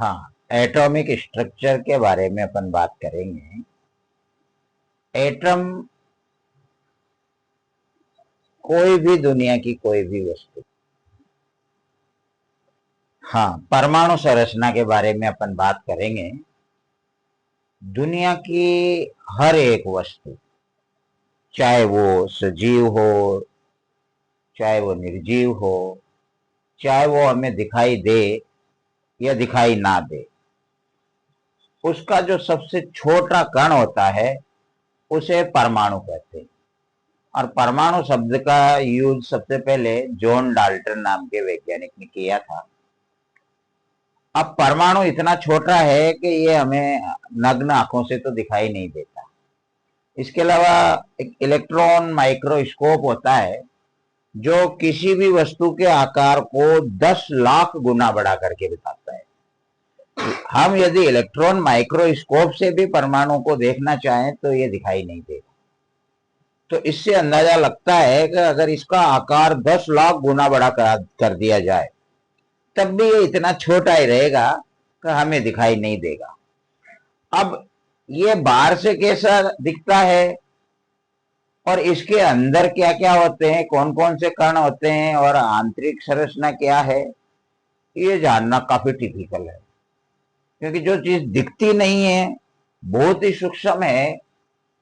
हाँ, atomic structure के बारे में अपन बात करेंगे। एटम कोई भी दुनिया की कोई भी वस्तु। हाँ, परमाणु संरचना के बारे में अपन बात करेंगे। दुनिया की हर एक वस्तु, चाहे वो सजीव हो, चाहे वो निर्जीव हो, चाहे वो हमें दिखाई दे या दिखाई ना दे, उसका जो सबसे छोटा कण होता है उसे परमाणु कहते हैं। और परमाणु शब्द का यूज सबसे पहले जॉन डाल्टन नाम के वैज्ञानिक ने किया था। अब परमाणु इतना छोटा है कि ये हमें नग्न आंखों से तो दिखाई नहीं देता। इसके अलावा एक इलेक्ट्रॉन माइक्रोस्कोप होता है जो किसी भी वस्तु के आकार को 10 लाख गुना बड़ा करके बताता है। हम यदि इलेक्ट्रॉन माइक्रोस्कोप से भी परमाणु को देखना चाहें तो ये दिखाई नहीं देगा। तो इससे अंदाजा लगता है कि अगर इसका आकार 10 लाख गुना बड़ा कर दिया जाए तब भी ये इतना छोटा ही रहेगा कि हमें दिखाई नहीं देगा। अब ये बाहर से कैसा दिखता है और इसके अंदर क्या क्या होते हैं, कौन कौन से कण होते हैं और आंतरिक संरचना क्या है, ये जानना काफी टिपिकल है। क्योंकि जो चीज दिखती नहीं है, बहुत ही सूक्ष्म है,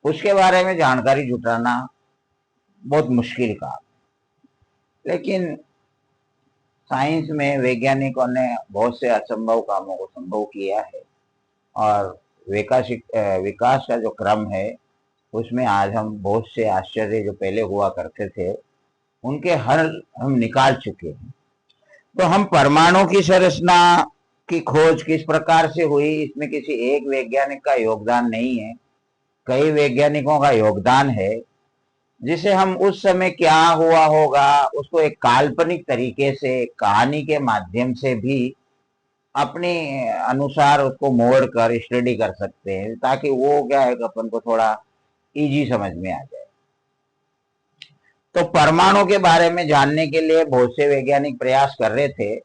उसके बारे में जानकारी जुटाना बहुत मुश्किल काम। लेकिन साइंस में वैज्ञानिकों ने बहुत से असंभव कामों को संभव किया है और विकास का जो क्रम है उसमें आज हम बहुत से आश्चर्य जो पहले हुआ करते थे उनके हल हम निकाल चुके हैं। तो हम परमाणु की संरचना की खोज किस प्रकार से हुई, इसमें किसी एक वैज्ञानिक का योगदान नहीं है, कई वैज्ञानिकों का योगदान है, जिसे हम उस समय क्या हुआ होगा उसको एक काल्पनिक तरीके से कहानी के माध्यम से भी अपने अनुसार उसको मोड़ कर स्टडी कर सकते हैं, ताकि वो क्या है अपन को थोड़ा इजी समझ में आ जाए। तो परमाणु के बारे में जानने के लिए बहुत से वैज्ञानिक प्रयास कर रहे थे।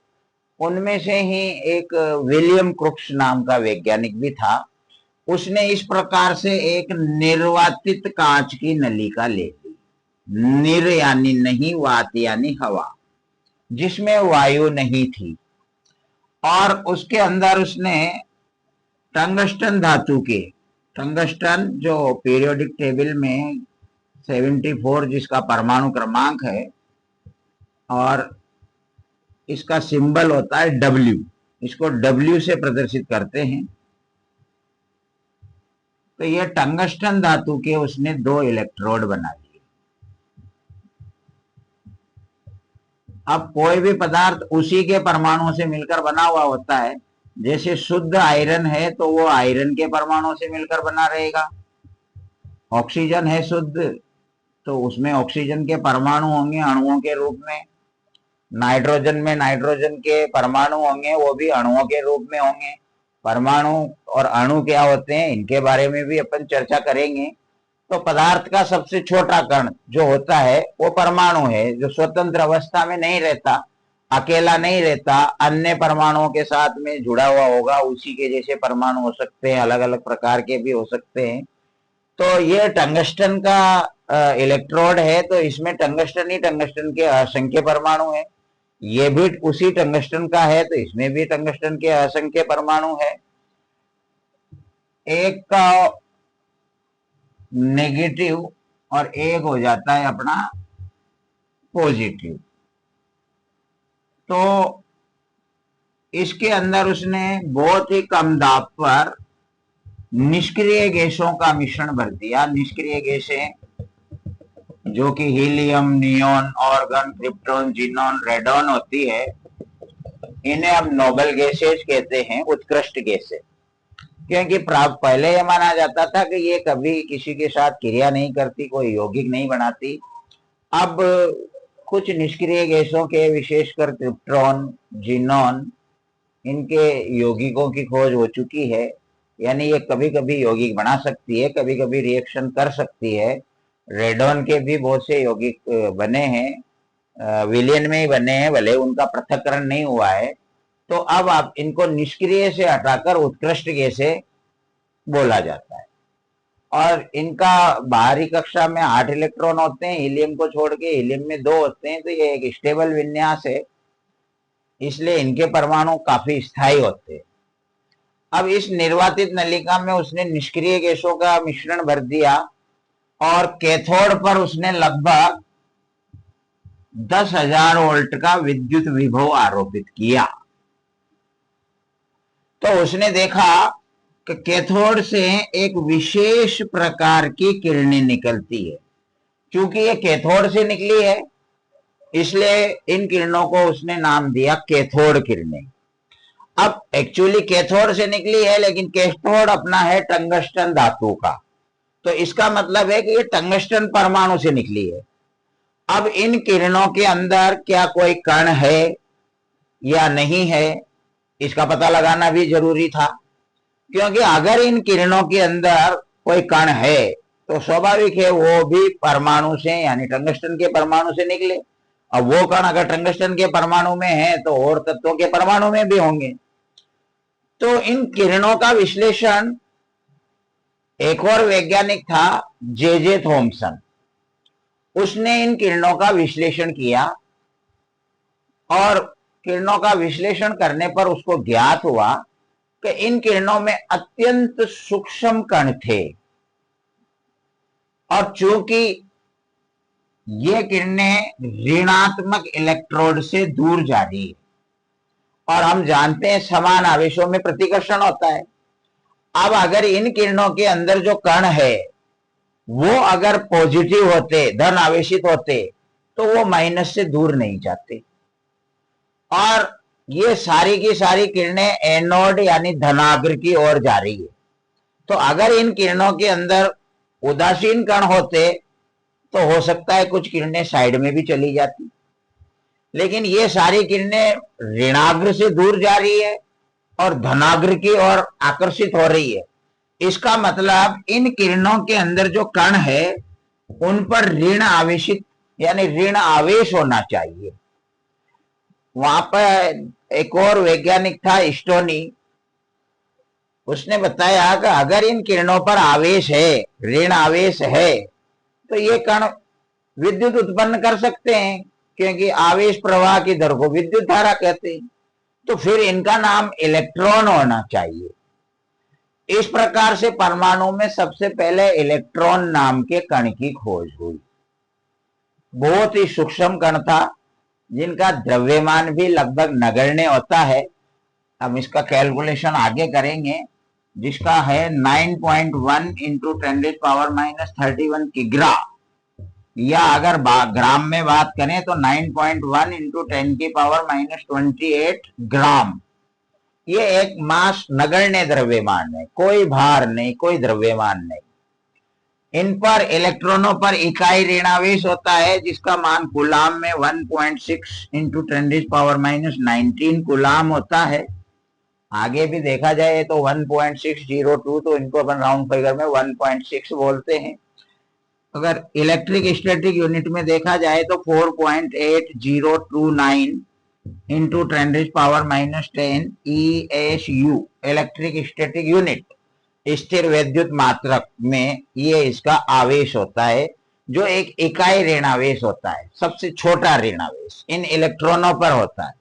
उनमें से ही एक विलियम क्रुक्स नाम का वैज्ञानिक भी था। उसने इस प्रकार से एक निर्वातित कांच की नलिका ले ली, निर यानी नहीं, वात यानी हवा, जिसमें वायु नहीं थी, और उसके अंदर उसने टंगस्टन धातु के, टंगस्टन जो पीरियोडिक टेबल में 74 जिसका परमाणु क्रमांक है और इसका सिंबल होता है W, इसको W से प्रदर्शित करते हैं। तो ये टंगस्टन धातु के उसने 2 इलेक्ट्रोड बना दिए। अब कोई भी पदार्थ उसी के परमाणुओं से मिलकर बना हुआ होता है। जैसे शुद्ध आयरन है तो वो आयरन के परमाणुओं से मिलकर बना रहेगा। ऑक्सीजन है शुद्ध तो उसमें ऑक्सीजन के परमाणु होंगे अणुओं के रूप में। नाइट्रोजन में नाइट्रोजन के परमाणु होंगे, वो भी अणुओं के रूप में होंगे। परमाणु और अणु क्या होते हैं इनके बारे में भी अपन चर्चा करेंगे। तो पदार्थ का सबसे छोटा कण जो होता है वो परमाणु है, जो स्वतंत्र अवस्था में नहीं रहता, अकेला नहीं रहता, अन्य परमाणुओं के साथ में जुड़ा हुआ होगा। उसी के जैसे परमाणु हो सकते हैं, अलग अलग प्रकार के भी हो सकते हैं। तो ये टंगस्टन का इलेक्ट्रोड है, तो इसमें टंगस्टन ही टंगस्टन के असंख्य परमाणु है। ये भी उसी टंगस्टन का है तो इसमें भी टंगस्टन के असंख्य परमाणु है। एक का नेगेटिव और एक हो जाता है अपना पॉजिटिव। तो इसके अंदर उसने बहुत ही कम दाब पर निष्क्रिय गैसों का मिश्रण भर दिया। निष्क्रिय गैसें जो कि helium, neon, organ, krypton, xenon, radon होती है, इन्हें हम नोबल गैसेज कहते हैं, उत्कृष्ट गैसें। क्योंकि पहले यह माना जाता था कि ये कभी किसी के साथ क्रिया नहीं करती, कोई यौगिक नहीं बनाती। अब कुछ निष्क्रिय गैसों के, विशेषकर क्रिप्टॉन, जिनॉन, इनके यौगिकों की खोज हो चुकी है। यानी ये कभी कभी यौगिक बना सकती है, कभी कभी रिएक्शन कर सकती है। रेडॉन के भी बहुत से यौगिक बने हैं, विलियन में ही बने हैं, भले उनका पृथक्करण नहीं हुआ है। तो अब आप इनको निष्क्रिय से हटाकर उत्कृष्ट गैसें बोला जाता है। और इनका बाहरी कक्षा में 8 इलेक्ट्रॉन होते हैं, हीलियम को छोड़ के। हीलियम में 2 होते हैं, तो ये एक स्टेबल विन्यास है, इसलिए इनके परमाणु काफी स्थायी होते हैं। अब इस निर्वातित नलिका में उसने निष्क्रिय गैसों का मिश्रण भर दिया और कैथोड पर उसने लगभग 10,000 वोल्ट का विद्युत विभव आरोपित किया। तो उसने देखा कि कैथोड से एक विशेष प्रकार की किरणें निकलती है। क्योंकि ये कैथोड से निकली है, इसलिए इन किरणों को उसने नाम दिया कैथोड किरणें। अब एक्चुअली कैथोड से निकली है, लेकिन कैथोड अपना है टंगस्टन धातु का, तो इसका मतलब है कि ये टंगस्टन परमाणु से निकली है। अब इन किरणों के अंदर क्या कोई कण है या नहीं है, इसका पता लगाना भी जरूरी था। क्योंकि अगर इन किरणों के अंदर कोई कण है तो स्वाभाविक है वो भी परमाणु से, यानी टंगस्टन के परमाणु से निकले। अब वो कण अगर टंगस्टन के परमाणु में है तो और तत्वों के परमाणु में भी होंगे। तो इन किरणों का विश्लेषण एक और वैज्ञानिक था, जे थॉमसन। उसने इन किरणों का विश्लेषण किया और किरणों का विश्लेषण करने पर उसको ज्ञात हुआ कि इन किरणों में अत्यंत सूक्ष्म कण थे। और चूंकि ये किरणें ऋणात्मक इलेक्ट्रोड से दूर जा रही है, और हम जानते हैं समान आवेशों में प्रतिकर्षण होता है। अब अगर इन किरणों के अंदर जो कण है वो अगर पॉजिटिव होते, धन आवेशित होते, तो वो माइनस से दूर नहीं जाते। और ये सारी की सारी किरणें एनोड यानी धनाग्र की ओर जा रही है। तो अगर इन किरणों के अंदर उदासीन कण होते तो हो सकता है कुछ किरणें साइड में भी चली जाती, लेकिन ये सारी किरणें ऋणाग्र से दूर जा रही है और धनाग्र की ओर आकर्षित हो रही है। इसका मतलब इन किरणों के अंदर जो कण है उन पर ऋण आवेशित यानी ऋण आवेश होना चाहिए। वहां पर एक और वैज्ञानिक था, स्टोनी। उसने बताया कि अगर इन किरणों पर आवेश है, ऋण आवेश है, तो ये कण विद्युत उत्पन्न कर सकते हैं, क्योंकि आवेश प्रवाह की दर को विद्युत धारा कहते हैं। तो फिर इनका नाम इलेक्ट्रॉन होना चाहिए। इस प्रकार से परमाणु में सबसे पहले इलेक्ट्रॉन नाम के कण की खोज हुई। बहुत ही सूक्ष्म कण था, जिनका द्रव्यमान भी लगभग नगण्य होता है। हम इसका कैलकुलेशन आगे करेंगे, जिसका है 9.1 इंटू 10⁻³ किग्रा, या अगर ग्राम में बात करें तो 9.1 इंटू 10⁻28 ग्राम। ये एक मास नगण्य द्रव्यमान है, कोई भार नहीं, कोई द्रव्यमान नहीं। इन पर इलेक्ट्रॉनों पर इकाई ऋणावेश होता है, जिसका मान कूलाम में 1.6 इंटू 10⁻19 कूलाम होता है। आगे भी देखा जाए तो 1.602, तो इनको अपन राउंड फिगर में 1.6 बोलते हैं। अगर इलेक्ट्रिक स्टैटिक यूनिट में देखा जाए तो 4.8029 into 10⁻10 ESU electric static unit, स्थिर वैद्युत मात्रक में ये इसका आवेश होता है, जो एक इकाई ऋणावेश होता है, सबसे छोटा ऋणावेश इन इलेक्ट्रॉनों पर होता है।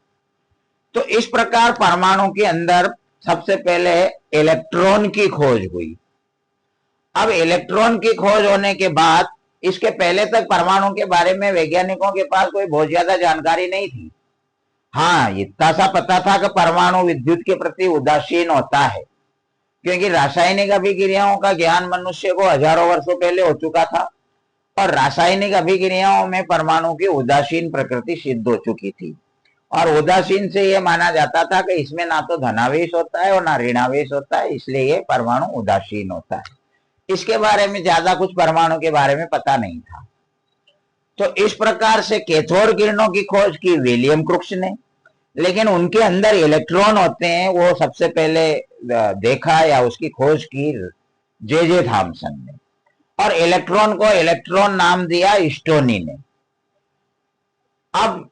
तो इस प्रकार परमाणु के अंदर सबसे पहले इलेक्ट्रॉन की खोज हुई। अब इलेक्ट्रॉन की खोज होने के बाद, इसके पहले तक परमाणु के बारे में वैज्ञानिकों के पास कोई बहुत ज्यादा जानकारी नहीं थी। हाँ, इतना सा पता था कि परमाणु विद्युत के प्रति उदासीन होता है, क्योंकि रासायनिक अभिक्रियाओं का ज्ञान मनुष्य को हजारों वर्षों पहले हो चुका था, और रासायनिक अभिक्रियाओं में परमाणु की उदासीन प्रकृति सिद्ध हो चुकी थी। और उदासीन से यह माना जाता था कि इसमें ना तो धनावेश होता है और ना ऋणावेश होता है, इसलिए ये परमाणु उदासीन होता है। इसके बारे में ज्यादा कुछ परमाणु के बारे में पता नहीं था। तो इस प्रकार से कैथोड किरणों की खोज की विलियम क्रुक्स ने, लेकिन उनके अंदर इलेक्ट्रॉन होते हैं वो सबसे पहले देखा या उसकी खोज की जे थॉमसन ने, और इलेक्ट्रॉन को इलेक्ट्रॉन नाम दिया स्टोनी ने। अब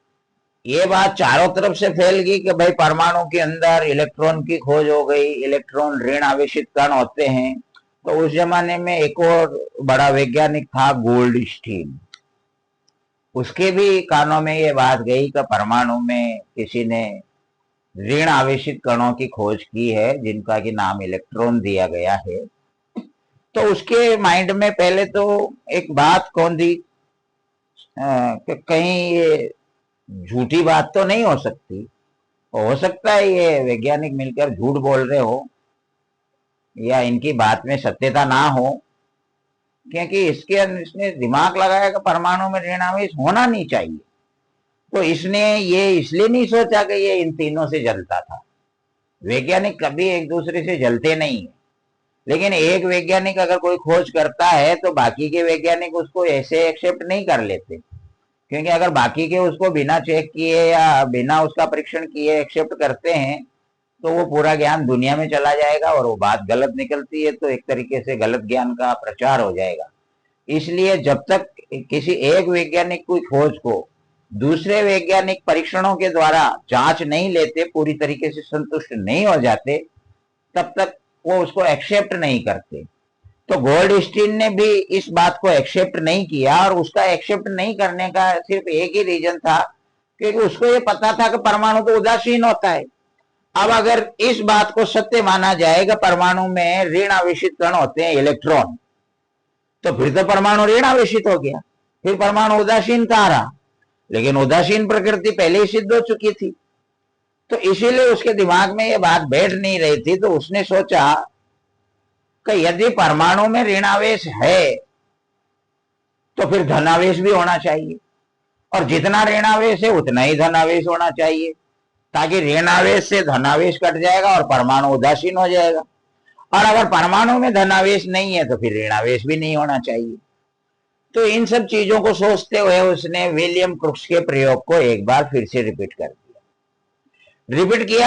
ये बात चारों तरफ से फैल गई कि भाई परमाणु के अंदर इलेक्ट्रॉन की खोज हो गई, इलेक्ट्रॉन ऋण आवेशित कण होते हैं। तो उस जमाने में एक और बड़ा वैज्ञानिक था, गोल्डस्टीन। उसके भी कानों में ये बात गई कि परमाणु में किसी ने ऋण आवेशित कणों की खोज की है, जिनका कि नाम इलेक्ट्रॉन दिया गया है। तो उसके माइंड में पहले तो एक बात कौन दी कि कहीं ये झूठी बात तो नहीं हो सकती। हो सकता है ये वैज्ञानिक मिलकर झूठ बोल रहे हो या इनकी बात में सत्यता ना हो, क्योंकि इसने दिमाग लगाया कि परमाणु में ऋण आवेश होना नहीं चाहिए। तो इसने ये इसलिए नहीं सोचा कि ये इन तीनों से जलता था। वैज्ञानिक कभी एक दूसरे से जलते नहीं है, लेकिन एक वैज्ञानिक अगर कोई खोज करता है तो बाकी के वैज्ञानिक उसको ऐसे एक्सेप्ट नहीं कर लेते, क्योंकि अगर बाकी के उसको बिना चेक किए या बिना उसका परीक्षण किए एक्सेप्ट करते हैं तो वो पूरा ज्ञान दुनिया में चला जाएगा और वो बात गलत निकलती है तो एक तरीके से गलत ज्ञान का प्रचार हो जाएगा। इसलिए जब तक किसी एक वैज्ञानिक की खोज को दूसरे वैज्ञानिक परीक्षणों के द्वारा जांच नहीं लेते, पूरी तरीके से संतुष्ट नहीं हो जाते, तब तक वो उसको एक्सेप्ट नहीं करते। तो गोल्डस्टीन ने भी इस बात को एक्सेप्ट नहीं किया, और उसका एक्सेप्ट नहीं करने का सिर्फ एक ही रीजन था, क्योंकि उसको ये पता था कि परमाणु तो उदासीन होता है। अब अगर इस बात को सत्य माना जाएगा परमाणु में ऋण आवेशित कण होते हैं, इलेक्ट्रॉन, तो फिर तो परमाणु ऋण आवेशित हो गया, फिर परमाणु उदासीन कहां रहा। लेकिन उदासीन प्रकृति पहले ही सिद्ध हो चुकी थी। तो इसीलिए उसके दिमाग में ये बात बैठ नहीं रही थी। तो उसने सोचा कि यदि परमाणु में ऋणावेश है तो फिर धनावेश भी होना चाहिए, और जितना ऋणावेश है उतना ही धनावेश होना चाहिए, ताकि ऋणावेश से धनावेश कट जाएगा और परमाणु उदासीन हो जाएगा। और अगर परमाणु में धनावेश नहीं है तो फिर ऋणावेश भी नहीं होना चाहिए। तो इन सब चीजों को सोचते हुए उसने विलियम क्रुक्स के प्रयोग को एक बार फिर से रिपीट किया।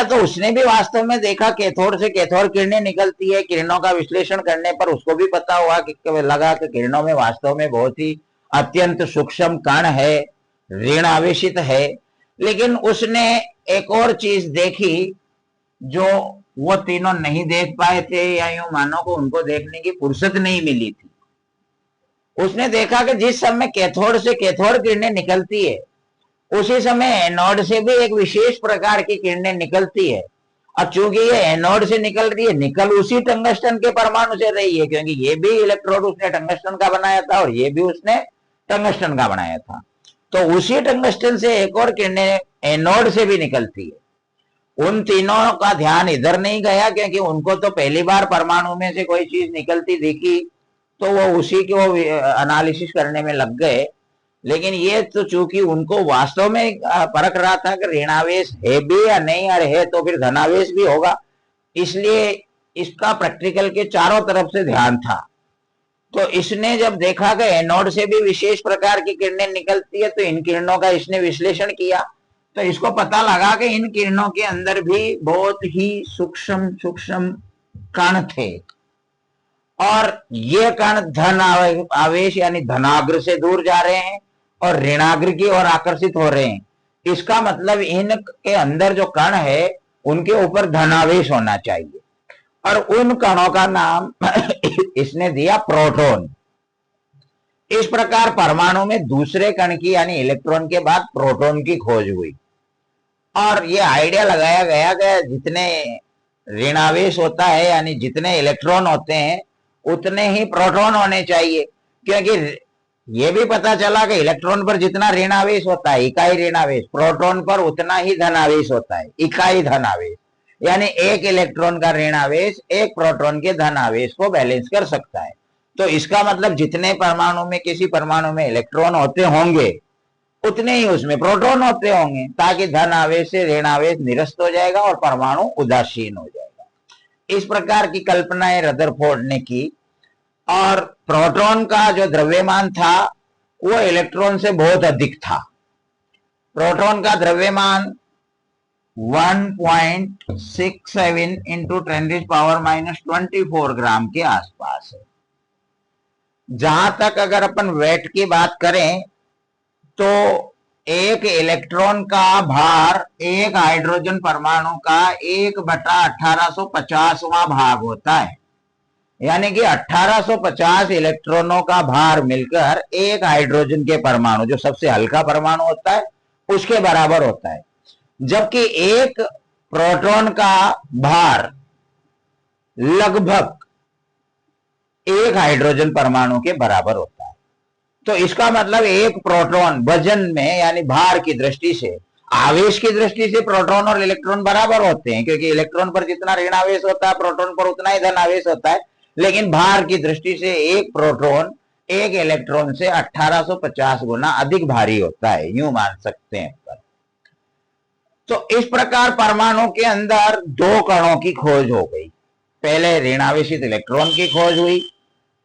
तो उसने भी वास्तव में देखा, कैथोड से कैथोड किरणें निकलती है। किरणों का विश्लेषण करने पर उसको भी पता हुआ कि लगा कि किरणों में वास्तव में बहुत ही अत्यंत सूक्ष्म कण है, ऋण आवेशित है। लेकिन उसने एक और चीज देखी जो वो तीनों नहीं देख पाए थे, या यूं मानो को उनको देखने की फुर्सत नहीं मिली थी। उसने देखा कि जिस समय कैथोड से कैथोड किरणें निकलती है, उसी समय एनोड से भी एक विशेष प्रकार की किरणें निकलती है। अब चूंकि ये एनोड से निकल रही है, निकल उसी टंगस्टन के परमाणु से रही है, क्योंकि ये भी इलेक्ट्रोड उसने टंगस्टन का बनाया था और ये भी उसने टंगस्टन का बनाया था। तो उसी टंगस्टन से एक और किरणें एनोड से भी निकलती है। उन तीनों का ध्यान इधर नहीं गया, क्योंकि उनको तो पहली बार परमाणु में से कोई चीज निकलती दिखी तो वो उसी को एनालिसिस करने में लग गए। लेकिन ये तो चूंकि उनको वास्तव में परख रहा था कि ऋणावेश है भी या नहीं, और है तो फिर धनावेश भी होगा, इसलिए इसका प्रैक्टिकल के चारों तरफ से ध्यान था। तो इसने जब देखा कि एनोड से भी विशेष प्रकार की किरणें निकलती है, तो इन किरणों का इसने विश्लेषण किया। तो इसको पता लगा कि इन किरणों के अंदर भी बहुत ही सूक्ष्म सूक्ष्म कण थे, और ये कण धन आवेश यानी धनाग्र से दूर जा रहे हैं और ऋणाग्र की ओर आकर्षित हो रहे हैं। इसका मतलब इनके अंदर जो कण है उनके ऊपर धनावेश होना चाहिए, और उन कणों का नाम इसने दिया प्रोटॉन। इस प्रकार परमाणु में दूसरे कण की यानी इलेक्ट्रॉन के बाद प्रोटॉन की खोज हुई, और ये आइडिया लगाया गया कि जितने ऋणावेश होता है यानी जितने इलेक्ट्रॉन होते हैं उतने ही प्रोटॉन होने चाहिए, क्योंकि ये भी पता चला कि इलेक्ट्रॉन पर जितना ऋणावेश होता है इकाई ऋणावेश, प्रोटॉन पर उतना ही धनावेश होता है इकाई धनावेश। यानी एक इलेक्ट्रॉन का ऋणावेश एक प्रोटॉन के धनावेश को बैलेंस कर सकता है। तो इसका मतलब जितने परमाणु में किसी परमाणु में इलेक्ट्रॉन होते होंगे उतने ही उसमें प्रोटॉन होते होंगे, ताकि धन आवेश से ऋण आवेश निरस्त हो जाएगा और परमाणु उदासीन हो जाएगा। इस प्रकार की कल्पनाएं रदरफोर्ड ने की, और प्रोटॉन का जो द्रव्यमान था वो इलेक्ट्रॉन से बहुत अधिक था। प्रोटॉन का द्रव्यमान 1.67 इंटू 10⁻⁻24 ग्राम के आसपास है। जहां तक अगर अपन वेट की बात करें तो एक इलेक्ट्रॉन का भार एक हाइड्रोजन परमाणु का 1/1850वां भाग होता है, यानी कि 1850 इलेक्ट्रॉनों का भार मिलकर एक हाइड्रोजन के परमाणु, जो सबसे हल्का परमाणु होता है, उसके बराबर होता है। जबकि एक प्रोटॉन का भार लगभग एक हाइड्रोजन परमाणु के बराबर होता है। तो इसका मतलब एक प्रोटॉन वजन में यानी भार की दृष्टि से, आवेश की दृष्टि से प्रोटॉन और इलेक्ट्रॉन बराबर होते हैं, क्योंकि इलेक्ट्रॉन पर जितना ऋण आवेश होता है प्रोटॉन पर उतना ही धन आवेश होता है। लेकिन भार की दृष्टि से एक प्रोटॉन एक इलेक्ट्रॉन से 1850 गुना अधिक भारी होता है, यूं मान सकते हैं। तो इस प्रकार परमाणु के अंदर दो कणों की खोज हो गई। पहले ऋण आवेशित इलेक्ट्रॉन की खोज हुई,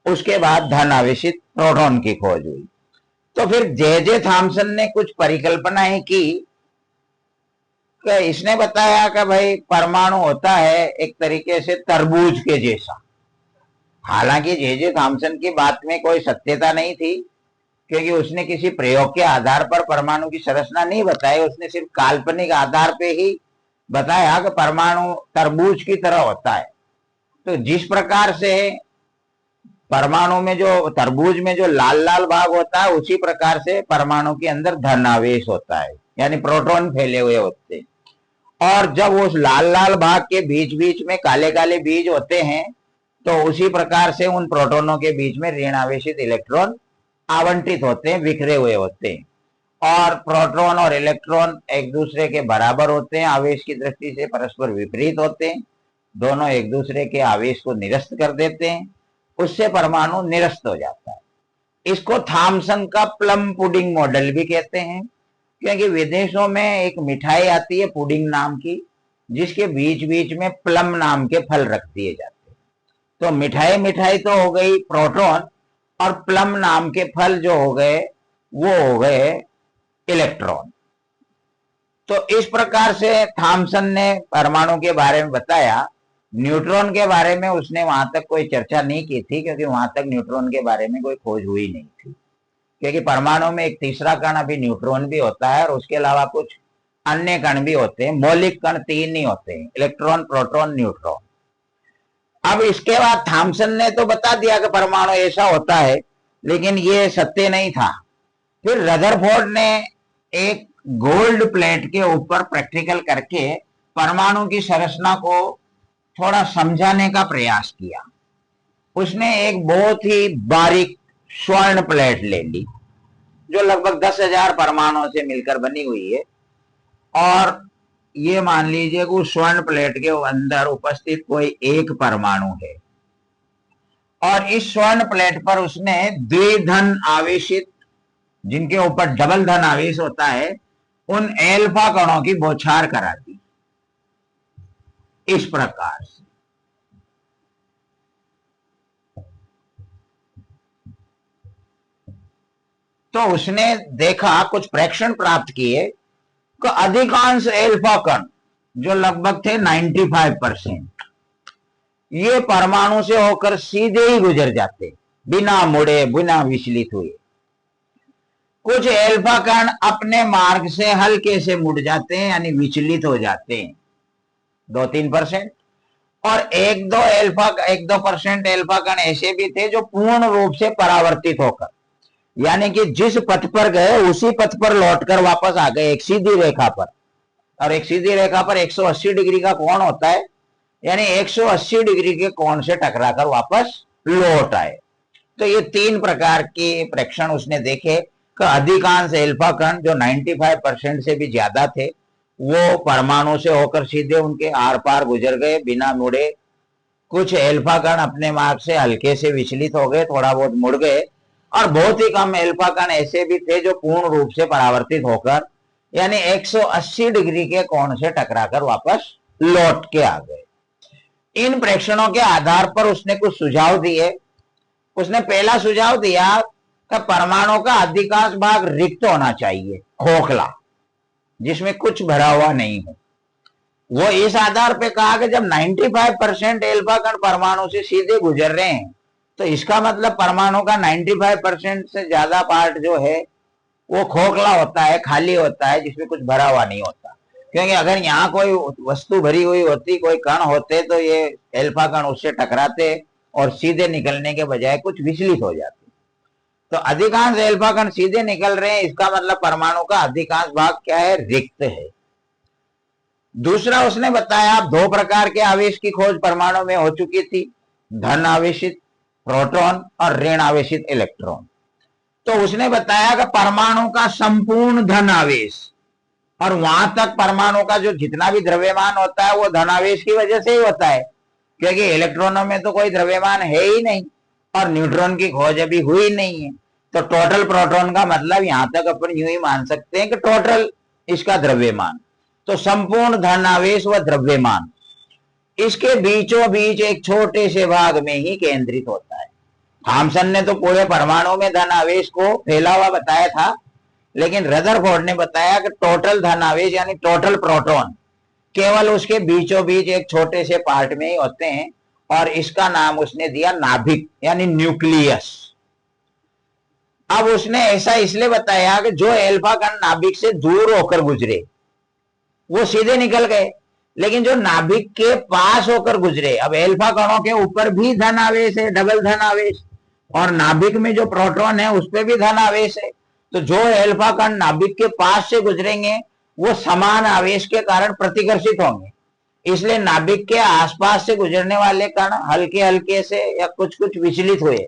उसके बाद धन आवेशित प्रोटॉन की खोज हुई। तो फिर जे थॉमसन ने कुछ परिकल्पनाएं की। इसने बताया कि भाई परमाणु होता है एक तरीके से तरबूज के जैसा। हालांकि जे थॉमसन की बात में कोई सत्यता नहीं थी, क्योंकि उसने किसी प्रयोग के आधार पर परमाणु की संरचना नहीं बताई, उसने सिर्फ काल्पनिक आधार पे ही बताया कि परमाणु तरबूज की तरह होता है। तो जिस प्रकार से परमाणु में जो तरबूज में जो लाल लाल भाग होता है, उसी प्रकार से परमाणु के अंदर धन आवेश होता है, यानी प्रोटॉन फैले हुए होते हैं। और जब उस लाल लाल भाग के बीच बीच में काले काले बीज होते हैं, तो उसी प्रकार से उन प्रोटॉनों के बीच में ऋण आवेशित इलेक्ट्रॉन आवंटित होते हैं, बिखरे हुए होते हैं। और प्रोटॉन और इलेक्ट्रॉन एक दूसरे के बराबर होते हैं, आवेश की दृष्टि से परस्पर विपरीत होते हैं, दोनों एक दूसरे के आवेश को निरस्त कर देते हैं, उससे परमाणु निरस्त हो जाता है। इसको थॉमसन का प्लम पुडिंग मॉडल भी कहते हैं, क्योंकि विदेशों में एक मिठाई आती है पुडिंग नाम की, जिसके बीच बीच में प्लम नाम के फल रख दिए जाते हैं। तो मिठाई मिठाई तो हो गई प्रोटॉन, और प्लम नाम के फल जो हो गए वो हो गए इलेक्ट्रॉन। तो इस प्रकार से थॉमसन ने परमाणु के बारे में बताया। न्यूट्रॉन के बारे में उसने वहां तक कोई चर्चा नहीं की थी, क्योंकि वहां तक न्यूट्रॉन के बारे में कोई खोज हुई नहीं थी, क्योंकि परमाणु में एक तीसरा कण अभी न्यूट्रॉन भी होता है, और उसके अलावा कुछ अन्य कण भी होते हैं। मौलिक कण तीन ही होते हैं, इलेक्ट्रॉन, प्रोटॉन, न्यूट्रॉन। अब इसके बाद थॉमसन ने तो बता दिया कि परमाणु ऐसा होता है, लेकिन ये सत्य नहीं था। फिर रदरफोर्ड ने एक गोल्ड प्लेट के ऊपर प्रैक्टिकल करके परमाणु की संरचना को थोड़ा समझाने का प्रयास किया। उसने एक बहुत ही बारीक स्वर्ण प्लेट ले ली, जो लगभग 10,000 परमाणुओं से मिलकर बनी हुई है, और ये मान लीजिए कि उस स्वर्ण प्लेट के अंदर उपस्थित कोई एक परमाणु है, और इस स्वर्ण प्लेट पर उसने द्विधन आवेशित, जिनके ऊपर डबल धन आवेश होता है, उन एल्फा कणों की बौछार करा दी इस प्रकार से। तो उसने देखा, कुछ प्रेक्षण प्राप्त किए कि अधिकांश एल्फा कण, जो लगभग थे 95%, ये परमाणु से होकर सीधे ही गुजर जाते, बिना मुड़े, बिना विचलित हुए। कुछ एल्फा कण अपने मार्ग से हल्के से मुड़ जाते हैं, यानी विचलित हो जाते हैं, 2-3%। और 1-2% एल्फा कण ऐसे भी थे जो पूर्ण रूप से परावर्तित होकर, यानी कि जिस पथ पर गए उसी पथ पर लौटकर वापस आ गए, एक सीधी रेखा पर। और एक सीधी रेखा पर 180 डिग्री का कोण होता है, यानी 180 डिग्री के कोण से टकराकर वापस लौट आए। तो ये 3 प्रकार के प्रेक्षण उसने देखे कि अधिकांश एल्फा कण, जो 95% से भी ज्यादा थे, वो परमाणु से होकर सीधे उनके आर पार गुजर गए, बिना मुड़े। कुछ एल्फा कण अपने मार्ग से हल्के से विचलित हो गए, थोड़ा बहुत मुड़ गए, और बहुत ही कम एल्फा कण ऐसे भी थे जो पूर्ण रूप से परावर्तित होकर, यानी 180 डिग्री के कोण से टकराकर वापस लौट के आ गए। इन प्रेक्षणों के आधार पर उसने कुछ सुझाव दिए। उसने पहला सुझाव दिया कि परमाणु का अधिकांश भाग रिक्त होना चाहिए, खोखला, जिसमें कुछ भरा हुआ नहीं हो। वो इस आधार पे कहा कि जब 95% एल्फा कण परमाणु से सीधे गुजर रहे हैं, तो इसका मतलब परमाणु का 95% से ज्यादा पार्ट जो है वो खोखला होता है, खाली होता है, जिसमें कुछ भरा हुआ नहीं होता। क्योंकि अगर यहाँ कोई वस्तु भरी हुई होती, कोई कण होते, तो ये एल्फा कण उससे टकराते और सीधे निकलने के बजाय कुछ विचलित हो जाते। तो अधिकांश एल्फा कण सीधे निकल रहे हैं, इसका मतलब परमाणु का अधिकांश भाग क्या है, रिक्त है। दूसरा उसने बताया, दो प्रकार के आवेश की खोज परमाणु में हो चुकी थी, धन आवेशित प्रोटॉन और ऋण आवेशित इलेक्ट्रॉन। तो उसने बताया कि परमाणु का संपूर्ण धन आवेश, और वहां तक परमाणु का जो जितना भी द्रव्यमान होता है वो धनावेश की वजह से ही होता है, क्योंकि इलेक्ट्रॉनों में तो कोई द्रव्यमान है ही नहीं और न्यूट्रॉन की खोज अभी हुई नहीं है। तो टोटल प्रोटॉन का मतलब यहां तक अपन यूं ही मान सकते हैं कि टोटल इसका द्रव्यमान। तो संपूर्ण धनावेश व द्रव्यमान इसके बीचों बीच एक छोटे से भाग में ही केंद्रित होता है। थॉमसन ने तो पूरे परमाणु में धन आवेश को फैला हुआ बताया था, लेकिन रदरफोर्ड ने बताया कि टोटल धन आवेश यानी टोटल प्रोटॉन केवल उसके बीचों बीच एक छोटे से पार्ट में ही होते हैं, और इसका नाम उसने दिया नाभिक यानी न्यूक्लियस। अब उसने ऐसा इसलिए बताया कि जो एल्फा कण नाभिक से दूर होकर गुजरे वो सीधे निकल गए, लेकिन जो नाभिक के पास होकर गुजरे, अब एल्फा कणों के ऊपर भी धन आवेश है, डबल धन आवेश, और नाभिक में जो प्रोटॉन है उस पर भी धन आवेश है। तो जो एल्फा कण नाभिक के पास से गुजरेंगे वो समान आवेश के कारण प्रतिकर्षित होंगे, इसलिए नाभिक के आसपास से गुजरने वाले कण हल्के हल्के से या कुछ कुछ विचलित हुए,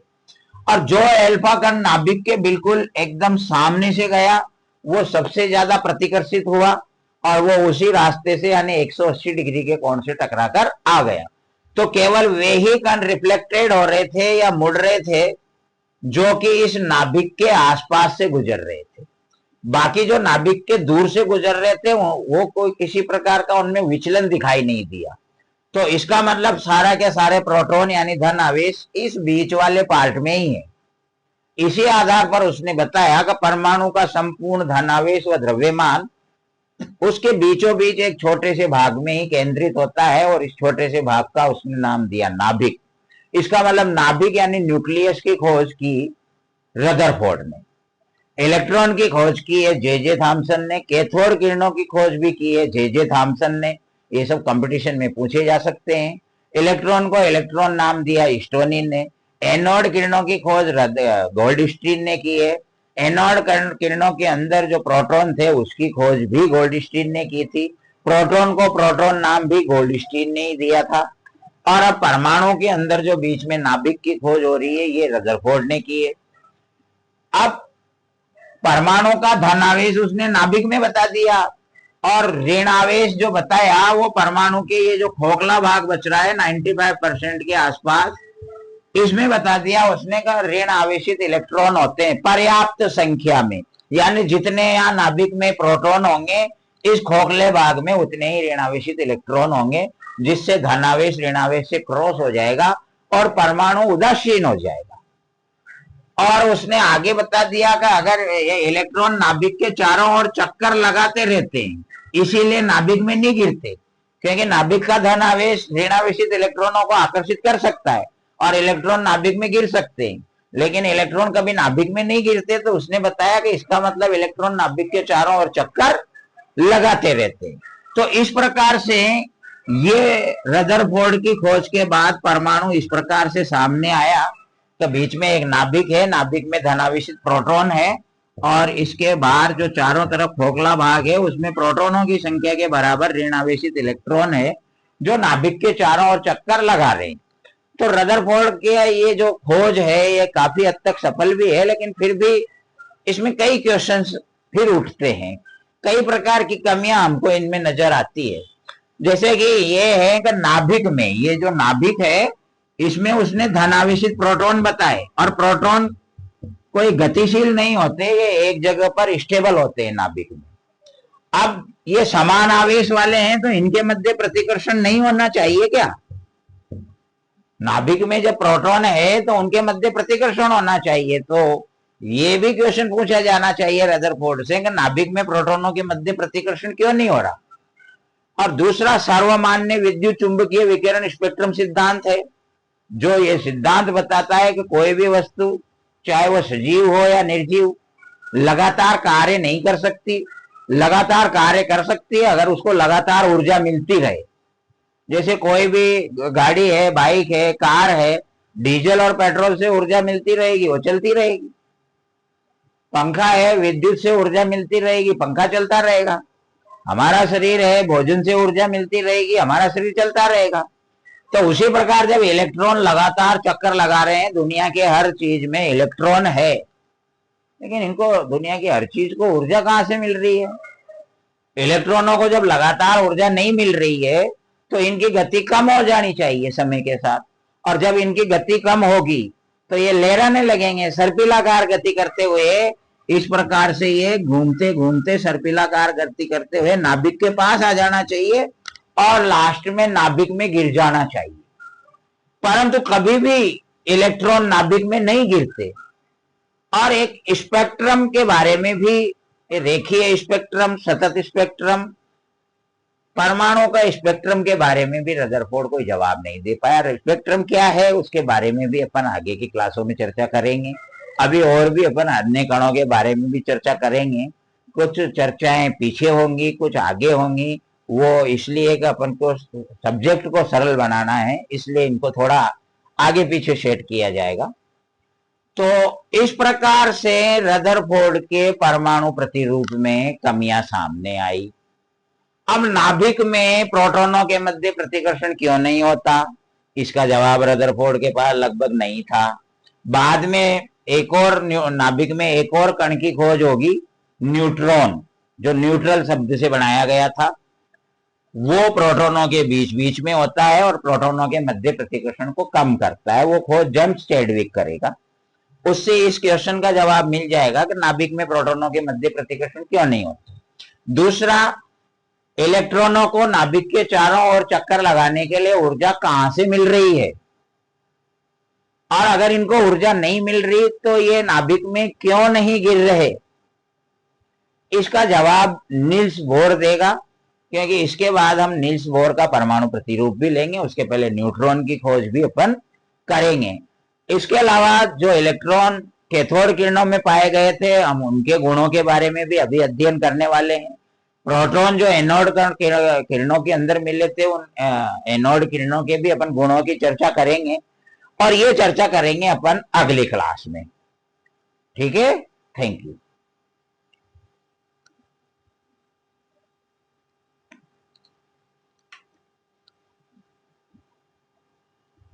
और जो एल्फा कण नाभिक के बिल्कुल एकदम सामने से गया वो सबसे ज्यादा प्रतिकर्षित हुआ, और वो उसी रास्ते से यानी 180 डिग्री के कोण से टकराकर आ गया। तो केवल वे ही कण रिफ्लेक्टेड हो रहे थे या मुड़ रहे थे जो कि इस नाभिक के आसपास से गुजर रहे थे। बाकी जो नाभिक के दूर से गुजर रहे थे वो कोई किसी प्रकार का उनमें विचलन दिखाई नहीं दिया। तो इसका मतलब सारा के सारे प्रोटॉन यानी धन आवेश इस बीच वाले पार्ट में ही है। इसी आधार पर उसने बताया कि परमाणु का संपूर्ण धन आवेश व द्रव्यमान उसके बीचों बीच एक छोटे से भाग में ही केंद्रित होता है, और इस छोटे से भाग का उसने नाम दिया नाभिक। इसका मतलब नाभिक यानी न्यूक्लियस की खोज की रदरफोर्ड ने, इलेक्ट्रॉन की खोज की है जे थॉमसन ने, कैथोड किरणों की खोज भी की है जे थॉमसन ने। ये सब कंपटीशन में पूछे जा सकते हैं। इलेक्ट्रॉन को इलेक्ट्रॉन नाम दिया स्टोनिन ने। एनोड किरणों की खोज गोल्डस्टीन ने की है। एनोड किरणों के अंदर जो प्रोटॉन थे उसकी खोज भी गोल्डस्टीन ने की थी। प्रोटॉन को प्रोटॉन नाम भी गोल्डस्टीन ने ही दिया था। और अब परमाणु के अंदर जो बीच में नाभिक की खोज हो रही है ये रदरफोर्ड ने की है। अब परमाणु का धनावेश उसने नाभिक में बता दिया, और ऋणावेश जो बताया वो परमाणु के ये जो खोखला भाग बच रहा है 95% के आसपास, इसमें बता दिया उसने का ऋण आवेशित इलेक्ट्रॉन होते हैं पर्याप्त संख्या में, यानी जितने यहाँ नाभिक में प्रोटॉन होंगे इस खोखले भाग में उतने ही ऋण आवेशित इलेक्ट्रॉन होंगे, जिससे धनावेश ऋणावेश से क्रॉस हो जाएगा और परमाणु उदासीन हो जाएगा। और उसने आगे बता दिया कि अगर ये इलेक्ट्रॉन नाभिक के चारों ओर चक्कर लगाते रहते हैं, इसीलिए नाभिक में नहीं गिरते, क्योंकि नाभिक का धन आवेश ऋणावेशित इलेक्ट्रॉनों को आकर्षित कर सकता है और इलेक्ट्रॉन नाभिक में गिर सकते हैं, लेकिन इलेक्ट्रॉन कभी नाभिक में नहीं गिरते। तो उसने बताया कि इसका मतलब इलेक्ट्रॉन नाभिक के चारों ओर चक्कर लगाते रहते हैं। तो इस प्रकार से ये रदरफोर्ड की खोज के बाद परमाणु इस प्रकार से सामने आया। तो बीच में एक नाभिक है, नाभिक में धनावेशित प्रोटॉन है, और इसके बाहर जो चारों तरफ खोखला भाग है उसमें प्रोटॉनों की संख्या के बराबर ऋण आवेशित इलेक्ट्रॉन है जो नाभिक के चारों ओर चक्कर लगा रहे हैं। तो रदरफोर्ड के ये जो खोज है ये काफी हद तक सफल भी है, लेकिन फिर भी इसमें कई क्वेश्चंस फिर उठते हैं, कई प्रकार की कमियां हमको इनमें नजर आती है। जैसे कि ये है कि नाभिक में, ये जो नाभिक है इसमें उसने धनावेशित प्रोटॉन बताए, और प्रोटॉन कोई गतिशील नहीं होते, ये एक जगह पर स्टेबल होते हैं नाभिक में। अब ये समान आवेश वाले हैं तो इनके मध्य प्रतिकर्षण नहीं होना चाहिए क्या? नाभिक में जब प्रोटॉन है तो उनके मध्य प्रतिकर्षण होना चाहिए। तो ये भी क्वेश्चन पूछा जाना चाहिए रदरफोर्ड से कि नाभिक में प्रोटॉनों के मध्य प्रतिकर्षण क्यों नहीं हो रहा। और दूसरा सर्वमान्य विद्युत चुंबकीय विकिरण स्पेक्ट्रम सिद्धांत है, जो ये सिद्धांत बताता है कि कोई भी वस्तु चाहे वो सजीव हो या निर्जीव, लगातार कार्य नहीं कर सकती। लगातार कार्य कर सकती है अगर उसको लगातार ऊर्जा मिलती रहे। जैसे कोई भी गाड़ी है, बाइक है, कार है, डीजल और पेट्रोल से ऊर्जा मिलती रहेगी, वो चलती रहेगी। पंखा है, विद्युत से ऊर्जा मिलती रहेगी, पंखा चलता रहेगा। हमारा शरीर है, भोजन से ऊर्जा मिलती रहेगी, हमारा शरीर चलता रहेगा। तो उसी प्रकार जब इलेक्ट्रॉन लगातार चक्कर लगा रहे हैं, दुनिया के हर चीज में इलेक्ट्रॉन है, लेकिन इनको दुनिया की हर चीज को ऊर्जा कहां से मिल रही है? इलेक्ट्रॉनों को जब लगातार ऊर्जा नहीं मिल रही है तो इनकी गति कम हो जानी चाहिए समय के साथ, और जब इनकी गति कम होगी तो ये लहराने लगेंगे, सर्पिलाकार गति करते हुए। इस प्रकार से ये घूमते घूमते सर्पिलाकार गति करते हुए नाभिक के पास आ जाना चाहिए और लास्ट में नाभिक में गिर जाना चाहिए। परंतु कभी भी इलेक्ट्रॉन नाभिक में नहीं गिरते। और एक स्पेक्ट्रम के बारे में भी, रेखीय स्पेक्ट्रम, सतत स्पेक्ट्रम, परमाणु का स्पेक्ट्रम के बारे में भी रदरफोर्ड कोई जवाब नहीं दे पाया। स्पेक्ट्रम क्या है उसके बारे में भी अपन आगे की क्लासों में चर्चा करेंगे। अभी और भी अपन अन्य कणों के बारे में भी चर्चा करेंगे। कुछ चर्चाएं पीछे होंगी, कुछ आगे होंगी। वो इसलिए कि अपन को सब्जेक्ट को सरल बनाना है, इसलिए इनको थोड़ा आगे पीछे सेट किया जाएगा। तो इस प्रकार से रदरफोर्ड के परमाणु प्रतिरूप में कमियां सामने आई। अब नाभिक में प्रोटॉनों के मध्य प्रतिकर्षण क्यों नहीं होता, इसका जवाब रदरफोर्ड के पास लगभग नहीं था। बाद में एक और नाभिक में एक और कण की खोज होगी, न्यूट्रॉन, जो न्यूट्रल शब्द से बनाया गया था। वो प्रोटॉनों के बीच बीच में होता है और प्रोटॉनों के मध्य प्रतिकर्षण को कम करता है। वो खोज जेम्स चैडविक करेगा। उससे इस क्वेश्चन का जवाब मिल जाएगा कि नाभिक में प्रोटॉनों के मध्य प्रतिकर्षण क्यों नहीं होता। दूसरा, इलेक्ट्रॉनों को नाभिक के चारों ओर चक्कर लगाने के लिए ऊर्जा कहां से मिल रही है, और अगर इनको ऊर्जा नहीं मिल रही तो ये नाभिक में क्यों नहीं गिर रहे, इसका जवाब नील्स बोर देगा। क्योंकि इसके बाद हम नील्स बोर का परमाणु प्रतिरूप भी लेंगे, उसके पहले न्यूट्रॉन की खोज भी अपन करेंगे। इसके अलावा जो इलेक्ट्रॉन कैथोड किरणों में पाए गए थे, हम उनके गुणों के बारे में भी अभी अध्ययन करने वाले हैं। प्रोटॉन जो एनोड किरणों के अंदर मिले थे, उन एनोड किरणों के भी अपन गुणों की चर्चा करेंगे, और ये चर्चा करेंगे अपन अगली क्लास में। ठीक है, थैंक यू।